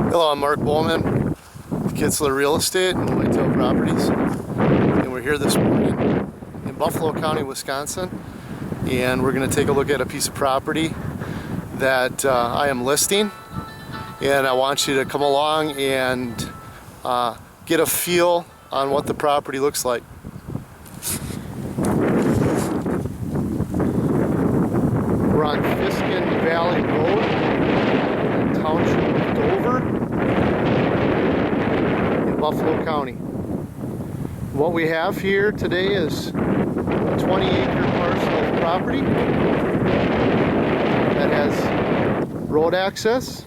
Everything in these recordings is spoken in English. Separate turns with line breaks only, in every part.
Hello, I'm Mark Bowman, Kitzler Real Estate and Whitetail Properties, and we're here this morning in Buffalo County, Wisconsin, and we're going to take a look at a piece of property that I am listing, and I want you to come along and get a feel on what the property looks like. We're on Fiskin Valley Road, Township of Dover, in Buffalo County. What we have here today is a 20-acre parcel of property that has road access.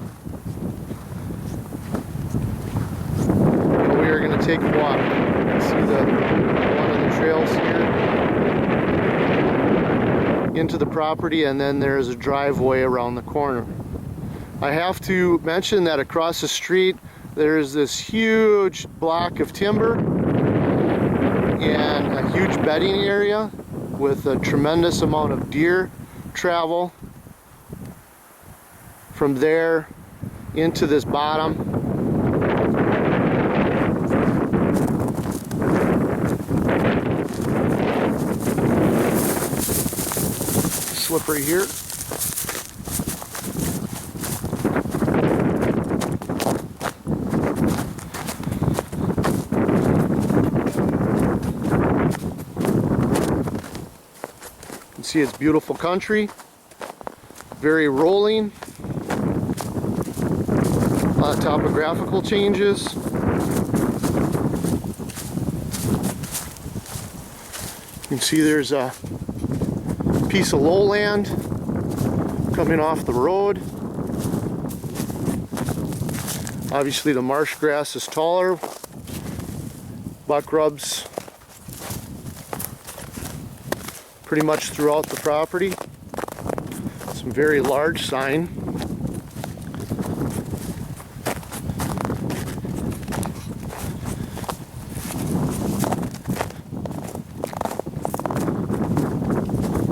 And we are going to take a walk. See one of the trails here into the property, and then there's a driveway around the corner. I have to mention that across the street there's this huge block of timber and a huge bedding area with a tremendous amount of deer travel from there into this bottom. Slippery here. See, it's beautiful country, very rolling, a lot of topographical changes. You can see there's a piece of lowland coming off the road. Obviously the marsh grass is taller, buckrubs pretty much throughout the property. Some very large sign.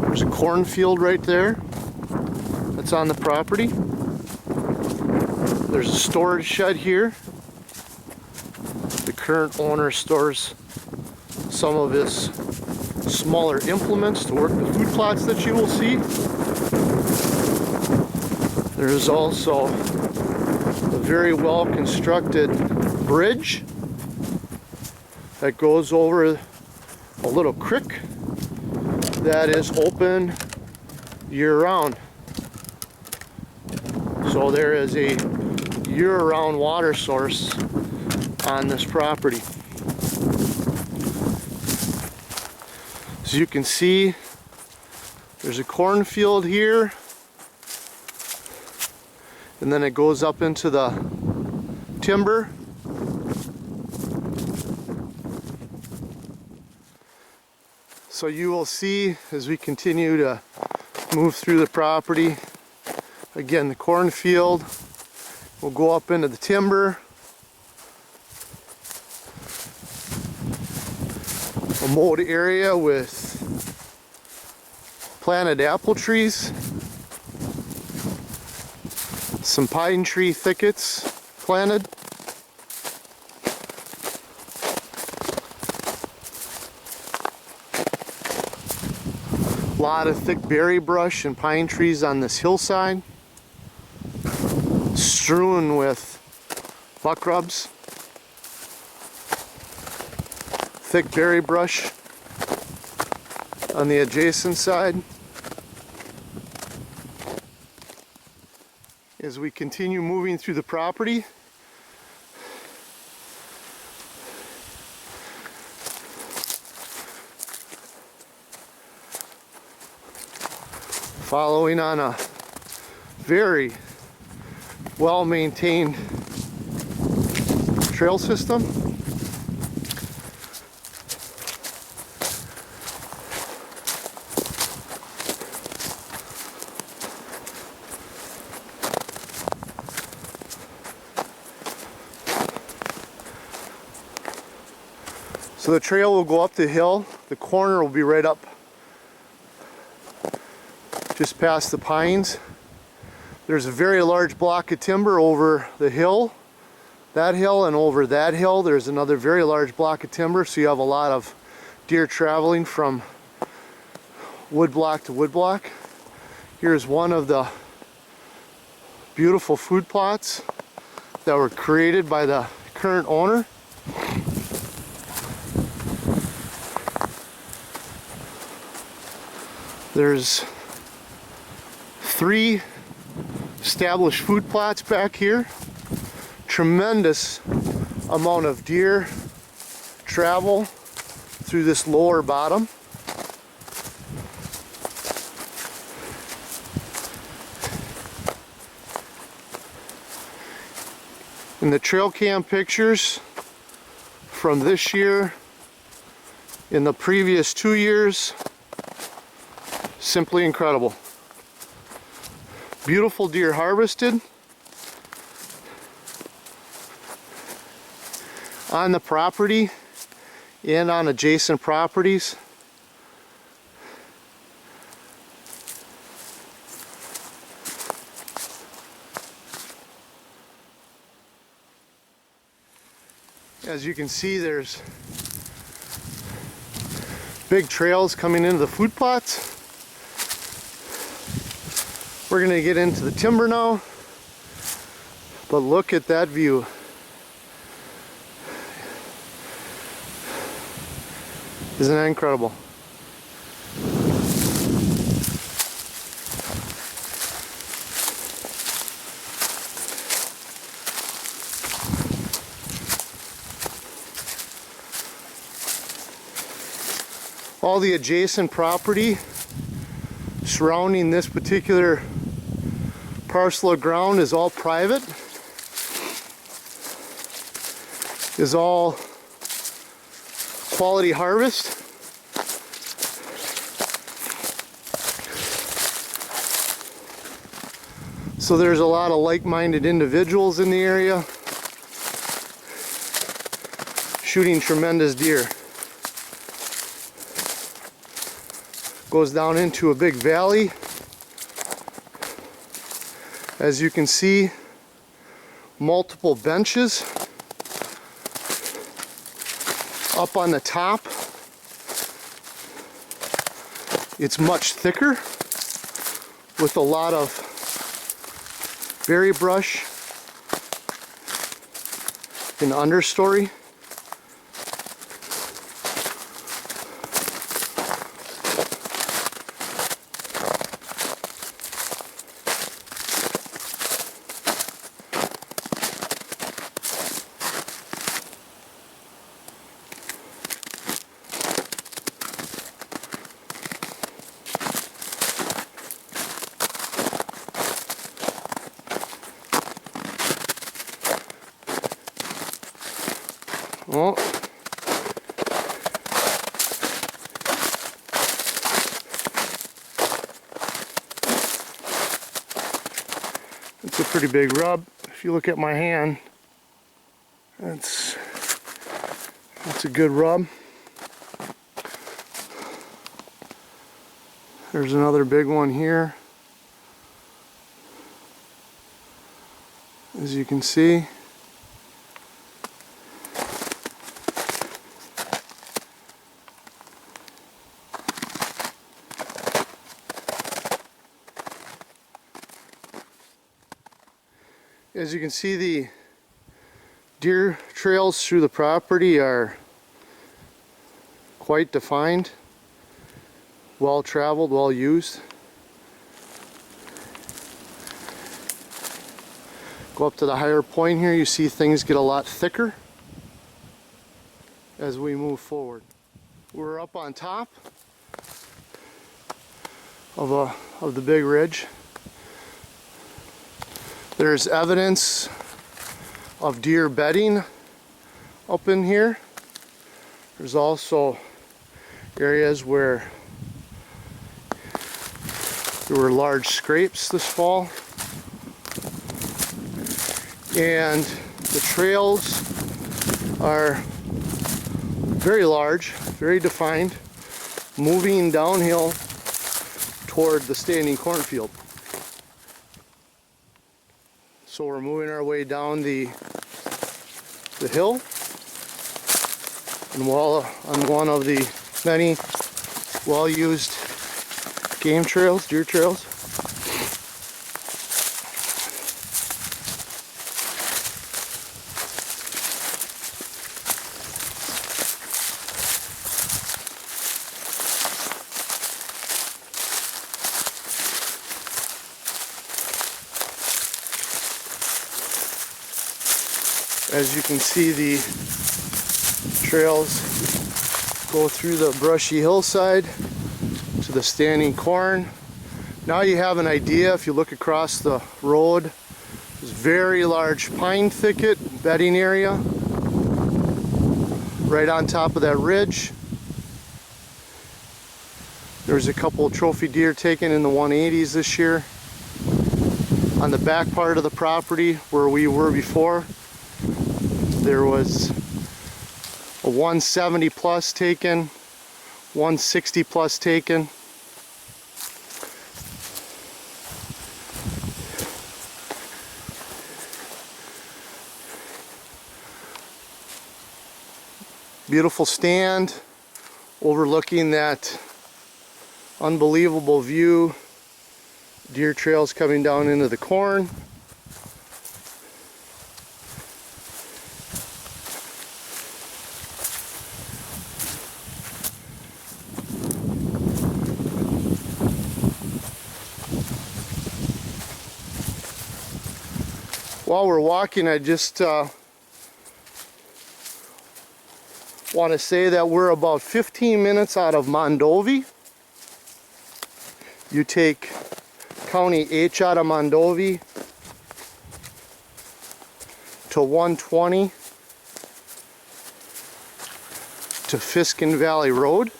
There's a cornfield right there that's on the property. There's a storage shed here. The current owner stores some of his smaller implements to work the food plots that you will see. There is also a very well constructed bridge that goes over a little creek that is open year-round. So there is a year-round water source on this property. As you can see, there's a cornfield here, and then it goes up into the timber. So you will see as we continue to move through the property, again, the cornfield will go up into the timber. A mowed area with planted apple trees, some pine tree thickets planted, a lot of thick berry brush and pine trees on this hillside, strewn with buckrubs, thick berry brush on the adjacent side. As we continue moving through the property, following on a very well maintained trail system. So the trail will go up the hill. The corner will be right up just past the pines. There's a very large block of timber over the hill, that hill, and over that hill there's another very large block of timber, so you have a lot of deer traveling from woodblock to woodblock. Here's one of the beautiful food plots that were created by the current owner. There's 3 established food plots back here. Tremendous amount of deer travel through this lower bottom. In the trail cam pictures from this year, in the previous 2 years, simply incredible. Beautiful deer harvested on the property and on adjacent properties. As you can see, there's big trails coming into the food plots. We're going to get into the timber now, but look at that view. Isn't that incredible? All the adjacent property surrounding this particular parcel of ground is all private, is all quality harvest. So there's a lot of like-minded individuals in the area shooting tremendous deer. Goes down into a big valley. As you can see, multiple benches up on the top. It's much thicker with a lot of berry brush in the understory. Well, it's a pretty big rub. If you look at my hand, that's a good rub. There's another big one here, as you can see. As you can see, the deer trails through the property are quite defined, well traveled, well used. Go up to the higher point here, you see things get a lot thicker as we move forward. We're up on top of the big ridge. There's evidence of deer bedding up in here. There's also areas where there were large scrapes this fall. And the trails are very large, very defined, moving downhill toward the standing cornfield. So we're moving our way down the hill, and while on one of the many well-used game trails, deer trails. As you can see, the trails go through the brushy hillside to the standing corn. Now you have an idea. If you look across the road, there's a very large pine thicket bedding area right on top of that ridge. There's a couple of trophy deer taken in the 180s this year. On the back part of the property where we were before, there was a 170 plus taken, 160 plus taken. Beautiful stand overlooking that unbelievable view. Deer trails coming down into the corn. While we're walking, I just want to say that we're about 15 minutes out of Mondovi. You take County H out of Mondovi to 120 to Fiskin Valley Road.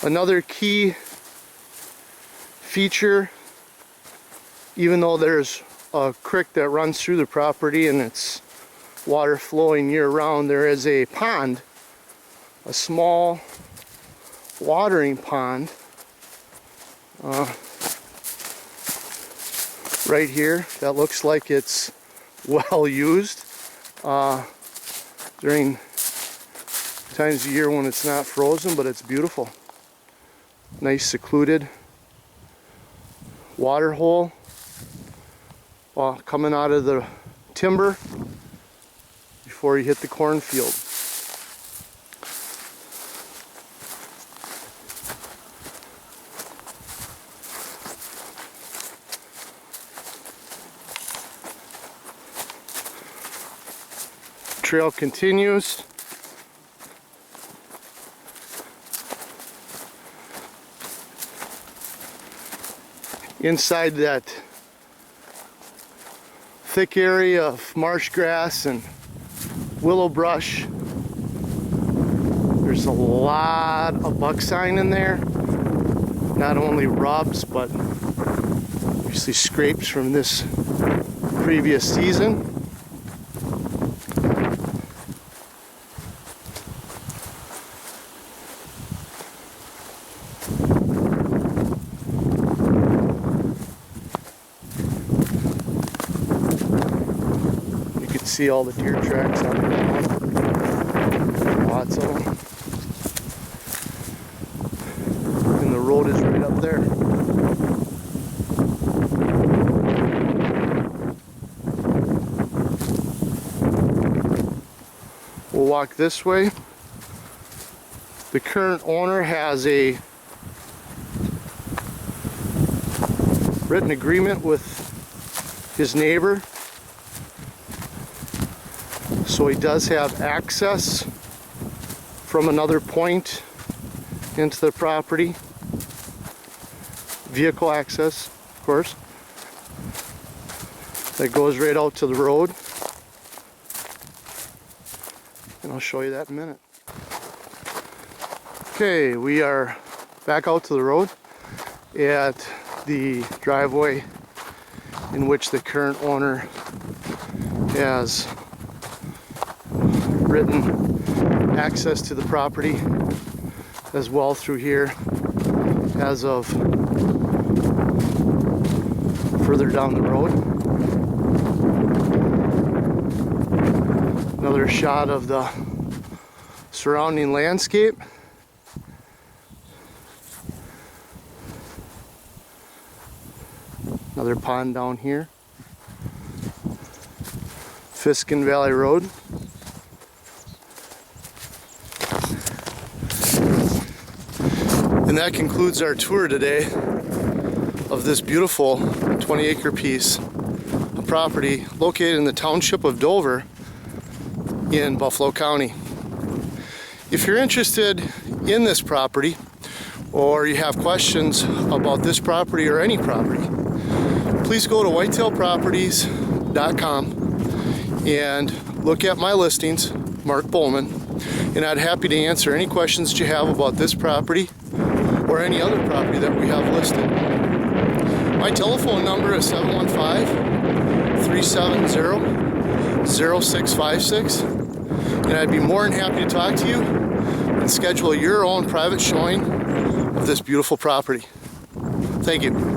Another key feature, even though there's a creek that runs through the property and it's water flowing year-round, there is a pond, a small watering pond right here that looks like it's well used during times of year when it's not frozen, but it's beautiful. Nice secluded water hole coming out of the timber before you hit the cornfield. Trail continues. Inside that thick area of marsh grass and willow brush, there's a lot of buck sign in there. Not only rubs, but obviously scrapes from this previous season. See all the deer tracks on the ground. Lots of them. And the road is right up there. We'll walk this way. The current owner has a written agreement with his neighbor. So he does have access from another point into the property. Vehicle access, of course. That goes right out to the road. And I'll show you that in a minute. Okay, we are back out to the road at the driveway in which the current owner has written access to the property as well through here as of further down the road. Another shot of the surrounding landscape. Another pond down here. Fiskin Valley Road. And that concludes our tour today of this beautiful 20-acre piece of property located in the township of Dover in Buffalo County. If you're interested in this property or you have questions about this property or any property, please go to whitetailproperties.com and look at my listings, Mark Bowman, and I'd happy to answer any questions that you have about this property or any other property that we have listed. My telephone number is 715-370-0656, and I'd be more than happy to talk to you and schedule your own private showing of this beautiful property. Thank you.